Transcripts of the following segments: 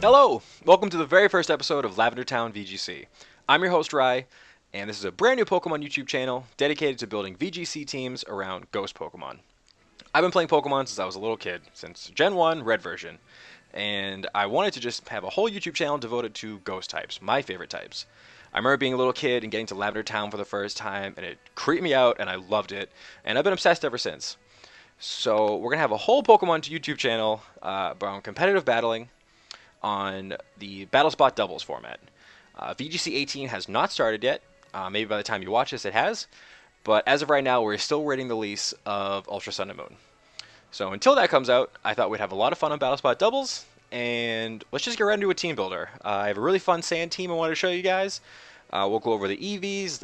Hello! Welcome to the very first episode of Lavender Town VGC. I'm your host, Rai, and this is a brand new Pokemon YouTube channel dedicated to building VGC teams around Ghost Pokemon. I've been playing Pokemon since I was a little kid, since Gen 1 Red version, and I wanted to just have a whole YouTube channel devoted to Ghost types, my favorite types. I remember being a little kid and getting to Lavender Town for the first time, and it creeped me out, and I loved it, and I've been obsessed ever since. So we're going to have a whole Pokemon YouTube channel around competitive battling, on the BattleSpot doubles format. VGC 18 has not started yet. Maybe by the time you watch this it has. But as of right now, we're still waiting the release of Ultra Sun and Moon. So until that comes out, I thought we'd have a lot of fun on BattleSpot doubles. And let's just get right into a team builder. I have a really fun sand team I want to show you guys. We'll go over the EVs,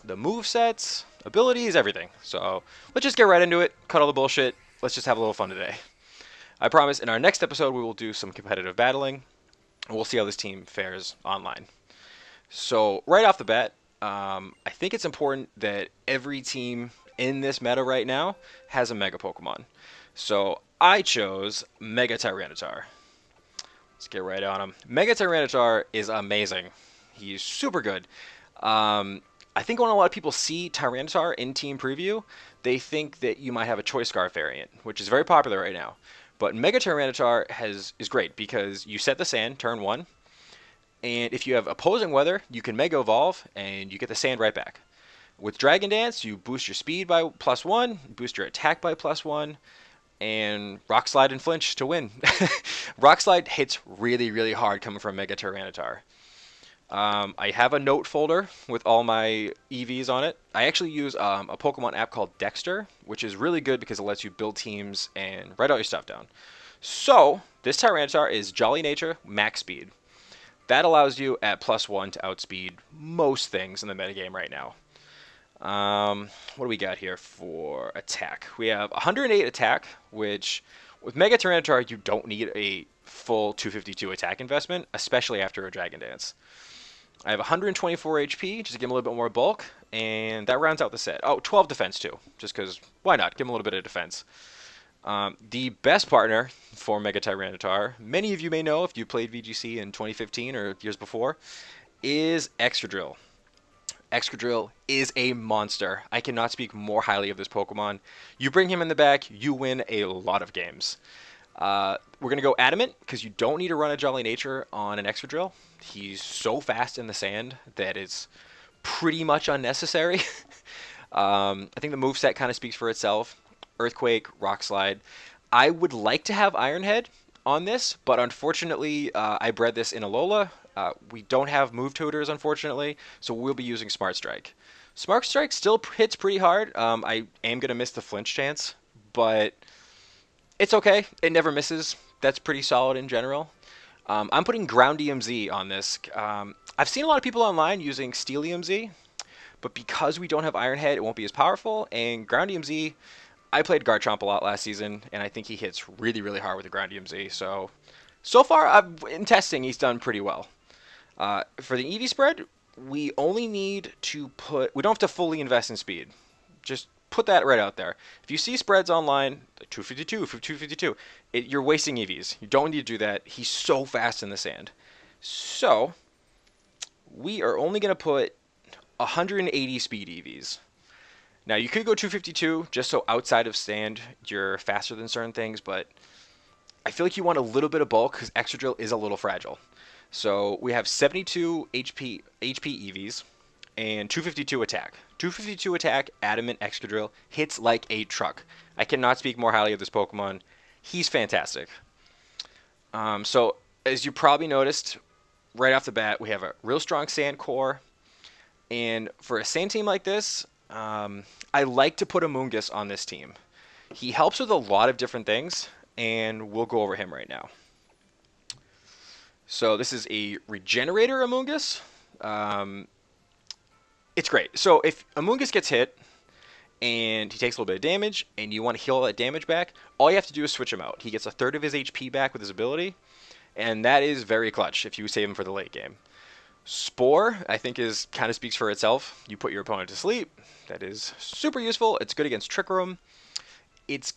the move sets, abilities, everything. So let's just get right into it, cut all the bullshit. Let's just have a little fun today. I promise in our next episode we will do some competitive battling, and we'll see how this team fares online. So right off the bat, I think it's important that every team in this meta right now has a Mega Pokemon. So I chose Mega Tyranitar. Let's get right on him. Mega Tyranitar is amazing. He's super good. I think when a lot of people see Tyranitar in Team Preview, they think that you might have a Choice Scarf variant, which is very popular right now. But Mega Tyranitar is great because you set the sand turn 1, and if you have opposing weather, you can Mega Evolve, and you get the sand right back. With Dragon Dance, you boost your speed by +1, boost your attack by +1, and Rock Slide and Flinch to win. Rock Slide hits really, really hard coming from Mega Tyranitar. I have a note folder with all my EVs on it. I actually use a Pokemon app called Dexter, which is really good because it lets you build teams and write all your stuff down. So, this Tyranitar is Jolly Nature, max speed. That allows you at +1 to outspeed most things in the metagame right now. What do we got here for attack? We have 108 attack, which with Mega Tyranitar you don't need a full 252 attack investment, especially after a Dragon Dance. I have 124 HP, just to give him a little bit more bulk, and that rounds out the set. Oh, 12 defense too, just because, why not? Give him a little bit of defense. The best partner for Mega Tyranitar, many of you may know if you played VGC in 2015 or years before, is Excadrill. Excadrill is a monster. I cannot speak more highly of this Pokemon. You bring him in the back, you win a lot of games. We're going to go Adamant, because you don't need to run a Jolly Nature on an Excadrill. He's so fast in the sand that it's pretty much unnecessary. I think the moveset kind of speaks for itself. Earthquake, Rock Slide. I would like to have Iron Head on this, but unfortunately I bred this in Alola. We don't have move tutors, unfortunately, so we'll be using Smart Strike. Smart Strike still hits pretty hard. I am going to miss the flinch chance, but it's okay. It never misses. That's pretty solid in general. I'm putting Ground EMZ on this. I've seen a lot of people online using Steel EMZ, but because we don't have Iron Head, it won't be as powerful. And Ground EMZ, I played Garchomp a lot last season, and I think he hits really, really hard with the Ground EMZ. So far, in testing, he's done pretty well. For the EV spread, we only need to we don't have to fully invest in speed. Just put that right out there. If you see spreads online, 252, 252, you're wasting EVs. You don't need to do that. He's so fast in the sand. So, we are only going to put 180 speed EVs. Now, you could go 252, just so outside of sand, you're faster than certain things, but I feel like you want a little bit of bulk, because Excadrill is a little fragile. So, we have 72 HP EVs, and 252 attack. 252 attack, Adamant Excadrill, hits like a truck. I cannot speak more highly of this Pokemon. He's fantastic. So, as you probably noticed, right off the bat, we have a real strong sand core. And for a sand team like this, I like to put Amoonguss on this team. He helps with a lot of different things, and we'll go over him right now. So, this is a Regenerator Amoonguss. It's great. So if Amoonguss gets hit and he takes a little bit of damage and you want to heal all that damage back, all you have to do is switch him out. He gets a third of his HP back with his ability, and that is very clutch if you save him for the late game. Spore, I think, kind of speaks for itself. You put your opponent to sleep. That is super useful. It's good against Trick Room. It's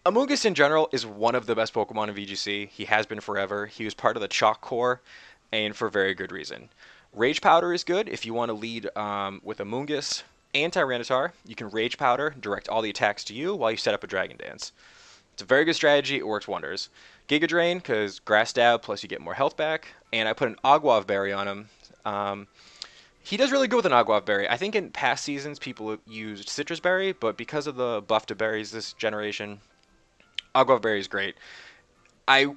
Amoonguss in general is one of the best Pokemon in VGC. He has been forever. He was part of the Chalk Core, and for very good reason. Rage Powder is good if you want to lead with Amoonguss and Tyranitar. You can Rage Powder, direct all the attacks to you while you set up a Dragon Dance. It's a very good strategy. It works wonders. Giga Drain, because Grass Stab, plus you get more health back. And I put an Aguav Berry on him. He does really good with an Aguav Berry. I think in past seasons people used Citrus Berry, but because of the buff to berries this generation, Aguav Berry is great. I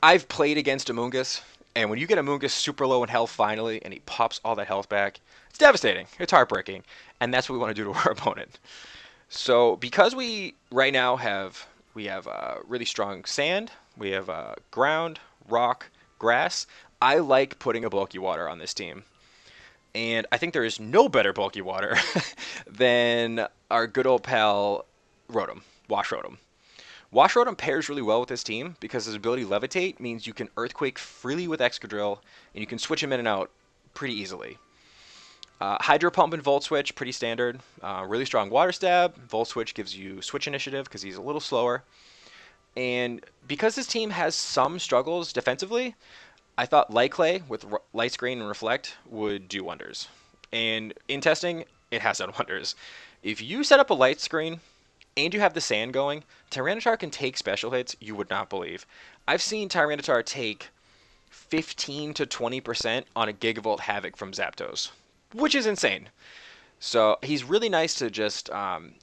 I've played against Amoonguss, and when you get Amoonguss super low in health finally, and he pops all that health back, it's devastating. It's heartbreaking, and that's what we want to do to our opponent. So because we right now have really strong sand, we have ground, rock, grass. I like putting a bulky water on this team. And I think there is no better bulky water than our good old pal Rotom, Wash Rotom. Wash Rotom pairs really well with this team because his ability Levitate means you can Earthquake freely with Excadrill, and you can switch him in and out pretty easily. Hydro Pump and Volt Switch, pretty standard. Really strong Water Stab. Volt Switch gives you Switch Initiative because he's a little slower. And because this team has some struggles defensively, I thought Light Clay with Light Screen and Reflect would do wonders. And in testing, it has done wonders. If you set up a Light Screen and you have the sand going, Tyranitar can take special hits you would not believe. I've seen Tyranitar take 15 to 20% on a Gigavolt Havoc from Zapdos, which is insane. So he's really nice to just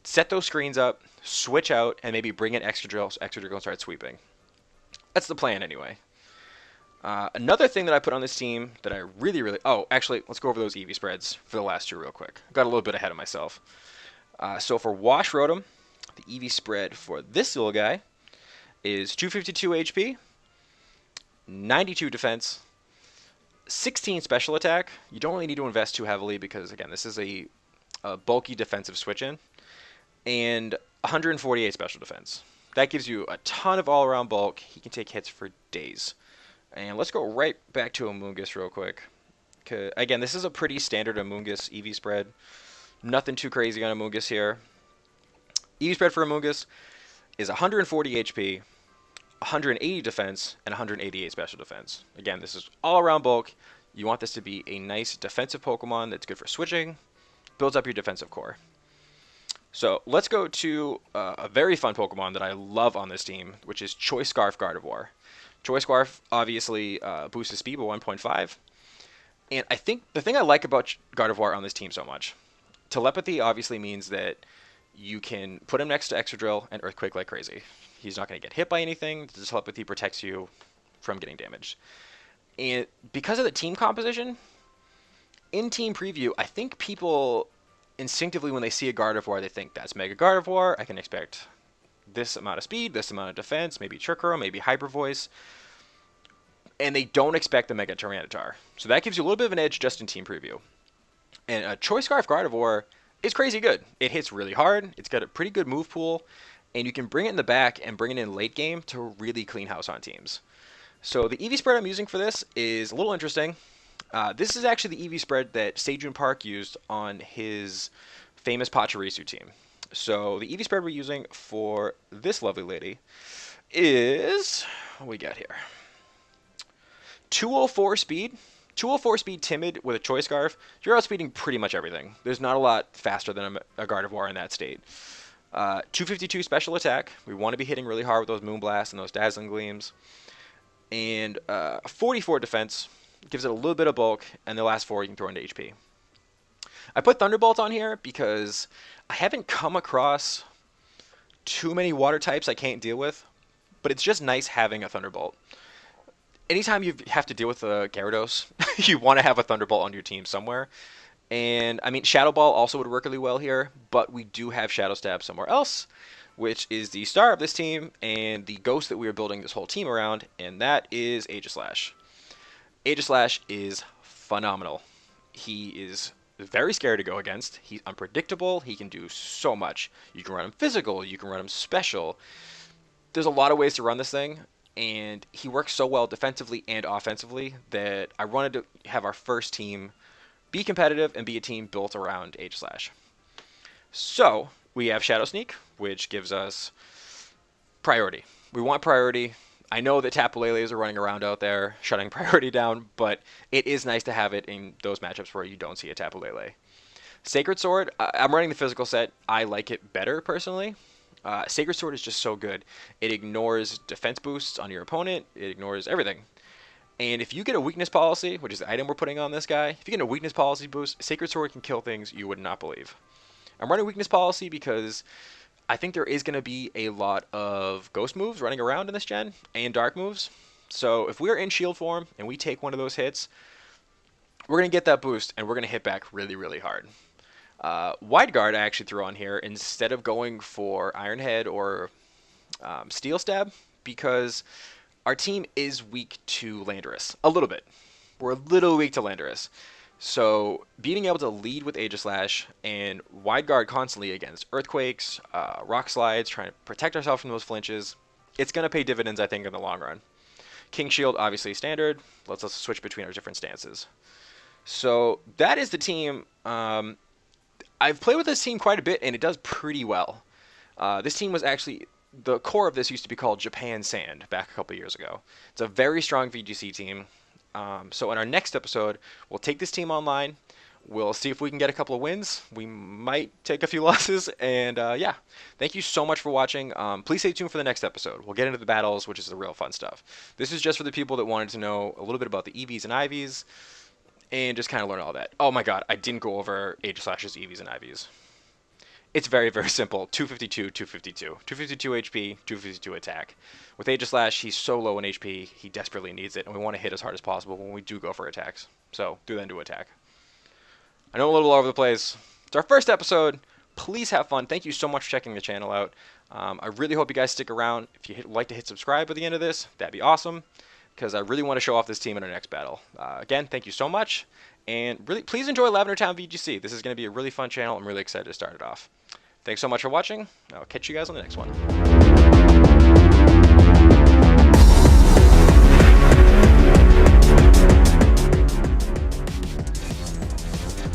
set those screens up, switch out, and maybe bring in Excadrill so Excadrill can start sweeping. That's the plan anyway. Another thing that I put on this team that I really... Oh, actually, let's go over those EV spreads for the last two real quick. Got a little bit ahead of myself. So for Wash Rotom, the EV spread for this little guy is 252 HP, 92 defense, 16 special attack. You don't really need to invest too heavily because, again, this is a bulky defensive switch-in, and 148 special defense. That gives you a ton of all-around bulk. He can take hits for days. And let's go right back to Amoonguss real quick. Again, this is a pretty standard Amoonguss EV spread. Nothing too crazy on Amoonguss here. EV spread for Amoonguss is 140 HP, 180 defense, and 188 special defense. Again, this is all-around bulk. You want this to be a nice defensive Pokemon that's good for switching. Builds up your defensive core. So let's go to a very fun Pokemon that I love on this team, which is Choice Scarf Gardevoir. Choice Scarf obviously boosts his speed by 1.5. And I think the thing I like about Gardevoir on this team so much, telepathy obviously means that you can put him next to Excadrill and Earthquake like crazy. He's not going to get hit by anything. The telepathy protects you from getting damaged. And because of the team composition, in team preview, I think people instinctively, when they see a Gardevoir, they think that's Mega Gardevoir. I can expect this amount of speed, this amount of defense, maybe Trick Room, maybe Hyper Voice. And they don't expect the Mega Tyranitar. So that gives you a little bit of an edge just in team preview. And a Choice Scarf Gardevoir is crazy good. It hits really hard. It's got a pretty good move pool. And you can bring it in the back and bring it in late game to really clean house on teams. So the EV spread I'm using for this is a little interesting. This is actually the EV spread that Sejun Park used on his famous Pachirisu team. So the EV spread we're using for this lovely lady is, what we got here? 204 speed. 204 speed Timid with a Choice Scarf. You're outspeeding pretty much everything. There's not a lot faster than a Gardevoir in that state. 252 special attack. We want to be hitting really hard with those Moonblasts and those Dazzling Gleams. And 44 defense. Gives it a little bit of bulk, and the last 4 you can throw into HP. I put Thunderbolt on here because I haven't come across too many water types I can't deal with, but it's just nice having a Thunderbolt. Anytime you have to deal with a Gyarados, you want to have a Thunderbolt on your team somewhere. And, I mean, Shadow Ball also would work really well here, but we do have Shadow Stab somewhere else, which is the star of this team and the ghost that we are building this whole team around, and that is Aegislash. Aegislash is phenomenal. He is very scary to go against. He's unpredictable. He can do so much. You can run him physical. You can run him special. There's a lot of ways to run this thing, and he works so well defensively and offensively that I wanted to have our first team be competitive and be a team built around Aegislash. So we have Shadow Sneak, which gives us priority. We want priority. I know that Tapu Leles are running around out there shutting priority down, but it is nice to have it in those matchups where you don't see a Tapu Lele. Sacred Sword, I'm running the physical set. I like it better personally. Sacred Sword is just so good. It ignores defense boosts on your opponent. It ignores everything. And if you get a weakness policy, which is the item we're putting on this guy, if you get a weakness policy boost, Sacred Sword can kill things you would not believe. I'm running weakness policy because I think there is going to be a lot of ghost moves running around in this gen and dark moves. So if we're in shield form and we take one of those hits, we're going to get that boost and we're going to hit back really, really hard. Wide Guard I actually threw on here instead of going for Iron Head or Steel Stab because our team is weak to Landorus. A little bit. We're a little weak to Landorus. So being able to lead with Aegislash and Wide Guard constantly against Earthquakes, Rock Slides, trying to protect ourselves from those flinches, it's going to pay dividends, I think, in the long run. King Shield, obviously standard, lets us switch between our different stances. So that is the team. I've played with this team quite a bit, and it does pretty well. This team was actually, the core of this used to be called Japan Sand back a couple years ago. It's a very strong VGC team. So in our next episode, we'll take this team online. We'll see if we can get a couple of wins. We might take a few losses. And yeah, thank you so much for watching. Please stay tuned for the next episode. We'll get into the battles, which is the real fun stuff. This is just for the people that wanted to know a little bit about the EVs and IVs. And just kind of learn all that. Oh my god, I didn't go over Aegislash's EVs and IVs. It's very, very simple. 252, 252. 252 HP, 252 attack. With Aegislash, he's so low in HP, he desperately needs it, and we want to hit as hard as possible when we do go for attacks. So, do then do attack. I know I'm a little all over the place. It's our first episode. Please have fun. Thank you so much for checking the channel out. I really hope you guys stick around. If you'd like to hit subscribe at the end of this, that'd be awesome, because I really want to show off this team in our next battle. Again, thank you so much, and really, please enjoy Lavender Town VGC. This is going to be a really fun channel. I'm really excited to start it off. Thanks so much for watching. I'll catch you guys on the next one.